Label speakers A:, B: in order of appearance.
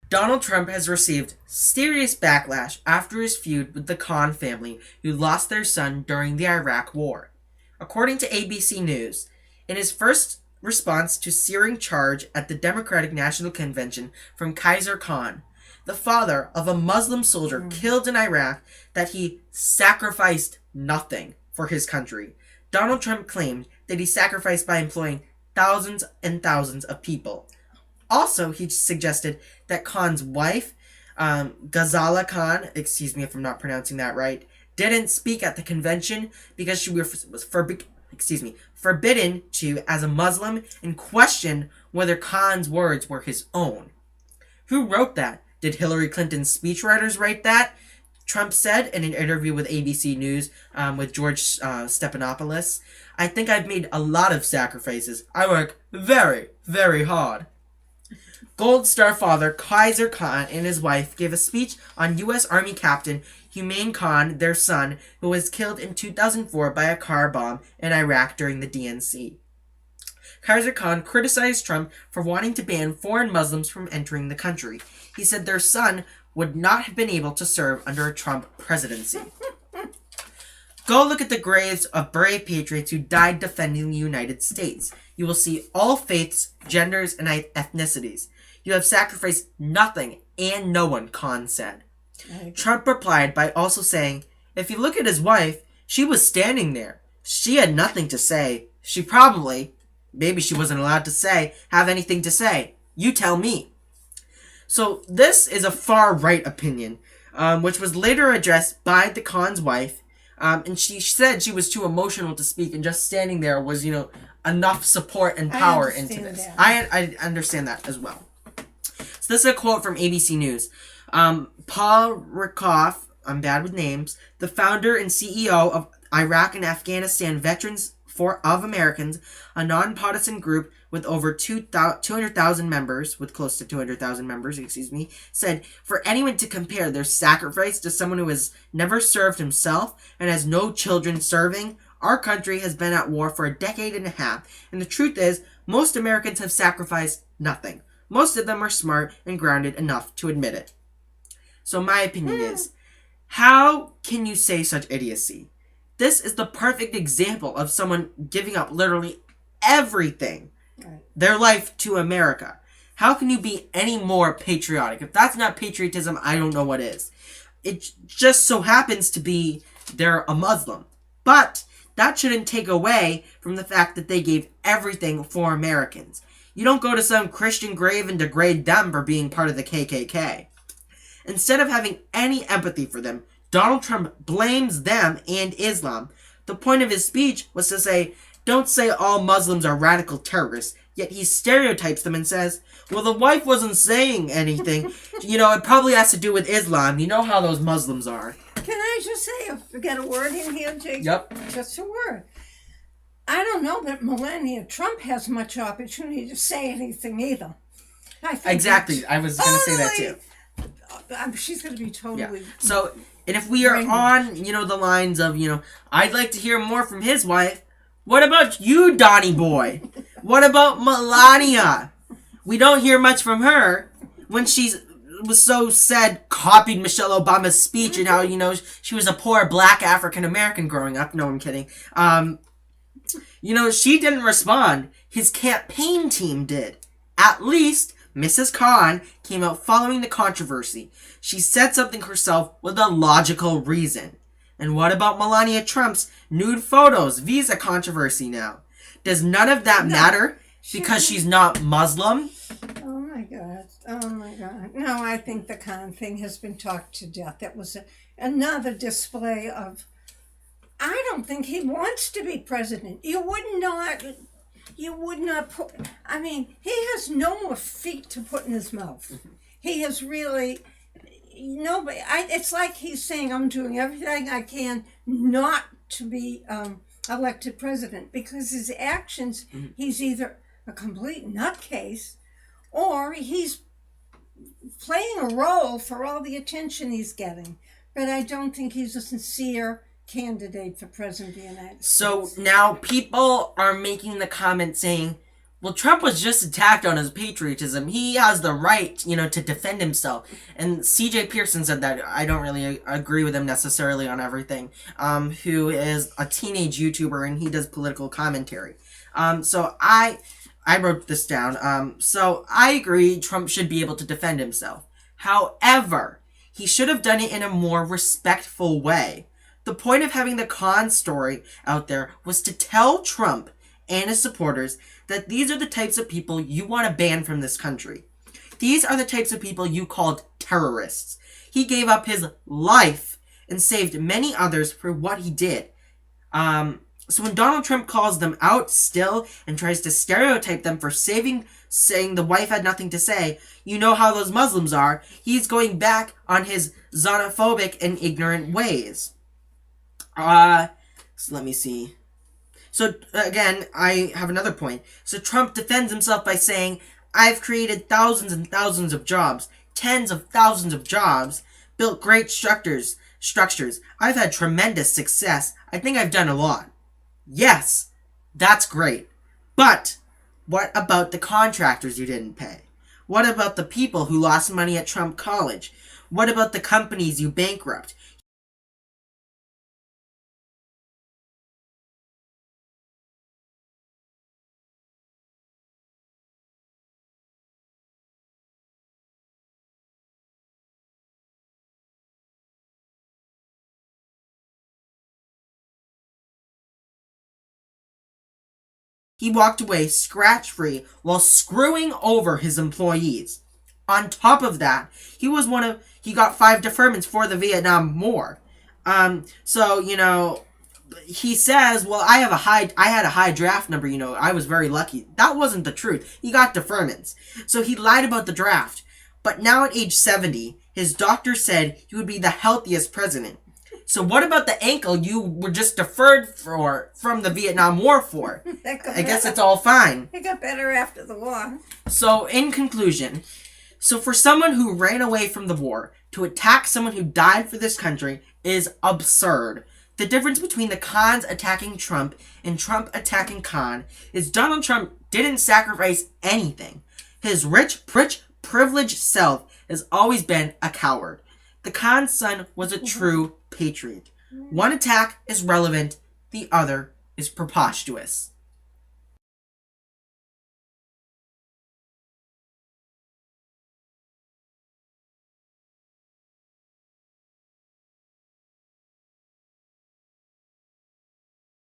A: Donald Trump has received serious backlash after his feud with the Khan family, who lost their son during the Iraq War. According to ABC News, in his first response to searing charge at the Democratic National Convention from Kaiser Khan, the father of a Muslim soldier killed in Iraq, that he sacrificed nothing for his country. Donald Trump claimed that he sacrificed by employing thousands and thousands of people. Also, he suggested that Khan's wife, Ghazala Khan, excuse me if I'm not pronouncing that right, didn't speak at the convention because she was forbidden to as a Muslim, and questioned whether Khan's words were his own. Who wrote that? Did Hillary Clinton's speechwriters write that? Trump said in an interview with ABC News with George Stephanopoulos, "I think I've made a lot of sacrifices. I work very, very hard." Gold Star father Kaiser Khan and his wife gave a speech on U.S. Army Captain Humayun Khan, their son, who was killed in 2004 by a car bomb in Iraq during the DNC. Kaiser Khan criticized Trump for wanting to ban foreign Muslims from entering the country. He said their son would not have been able to serve under a Trump presidency. Go look at the graves of brave patriots who died defending the United States. You will see all faiths, genders, and ethnicities. You have sacrificed nothing and no one, Khan said. Trump replied by also saying, if you look at his wife, she was standing there. She had nothing to say. She probably, maybe she wasn't allowed to say, have anything to say. You tell me. So this is a far-right opinion, which was later addressed by the Khan's wife, and she said she was too emotional to speak, and just standing there was, enough support and power into this. I understand that as well. So this is a quote from ABC News. Paul Rikoff, I'm bad with names, the founder and CEO of Iraq and Afghanistan Veterans of Americans, a nonpartisan group with over 200,000 members, said, for anyone to compare their sacrifice to someone who has never served himself and has no children serving, our country has been at war for a decade and a half, and the truth is, most Americans have sacrificed nothing. Most of them are smart and grounded enough to admit it. So my opinion is, how can you say such idiocy? This is the perfect example of someone giving up literally everything, their life, to America. How can you be any more patriotic? If that's not patriotism, I don't know what is. It just so happens to be they're a Muslim. But that shouldn't take away from the fact that they gave everything for Americans. You don't go to some Christian grave and degrade them for being part of the KKK. Instead of having any empathy for them, Donald Trump blames them and Islam. The point of his speech was to say, don't say all Muslims are radical terrorists, yet he stereotypes them and says, well, the wife wasn't saying anything. It probably has to do with Islam. You know how those Muslims are.
B: Can I just say, get a word in here, Jake?
A: Yep.
B: Just a word. I don't know that Melania Trump has much opportunity to say anything either.
A: Exactly. I was going to say that too.
B: She's going to be totally...
A: Yeah. So, and if we are on, the lines of, I'd like to hear more from his wife, what about you, Donnie boy? What about Melania? We don't hear much from her when copied Michelle Obama's speech and how, she was a poor black African American growing up. No, I'm kidding. She didn't respond. His campaign team did. At least Mrs. Khan came out following the controversy. She said something herself with a logical reason. And what about Melania Trump's nude photos visa controversy now? Does none of that matter because she's not Muslim?
B: Oh my God. No, I think the Khan thing has been talked to death. That was another display of... I don't think he wants to be president. You would not put... I mean, he has no more feet to put in his mouth. He has really... Nobody... It's like he's saying, I'm doing everything I can not to be elected president. Because his actions, he's either a complete nutcase or he's playing a role for all the attention he's getting. But I don't think he's a sincere candidate for president of the United States.
A: So now people are making the comment saying, Well, Trump was just attacked on his patriotism. He has the right, to defend himself. And C.J. Pearson said that. I don't really agree with him necessarily on everything. Who is a teenage YouTuber and he does political commentary. So I wrote this down. So I agree Trump should be able to defend himself. However, he should have done it in a more respectful way. The point of having the Khan story out there was to tell Trump and his supporters that these are the types of people you want to ban from this country. These are the types of people you called terrorists. He gave up his life and saved many others for what he did. So when Donald Trump calls them out still and tries to stereotype them for saying the wife had nothing to say, you know how those Muslims are. He's going back on his xenophobic and ignorant ways. So let me see. So, again, I have another point. So Trump defends himself by saying, I've created thousands and thousands of jobs, tens of thousands of jobs, built great structures. I've had tremendous success. I think I've done a lot. Yes, that's great. But what about the contractors you didn't pay? What about the people who lost money at Trump College? What about the companies you bankrupt? He walked away scratch-free while screwing over his employees. On top of that, he got 5 deferments for the Vietnam War. He says, well, I had a high draft number, I was very lucky. That wasn't the truth. He got deferments. So he lied about the draft. But now at age 70, his doctor said he would be the healthiest president. So what about the ankle you were just deferred from the Vietnam War for? I guess it's all fine.
B: It got better after the war.
A: So in conclusion, for someone who ran away from the war to attack someone who died for this country is absurd. The difference between the Khans attacking Trump and Trump attacking Khan is Donald Trump didn't sacrifice anything. His rich, privileged self has always been a coward. The Khan's son was a true patriot. One attack is relevant, the other is preposterous.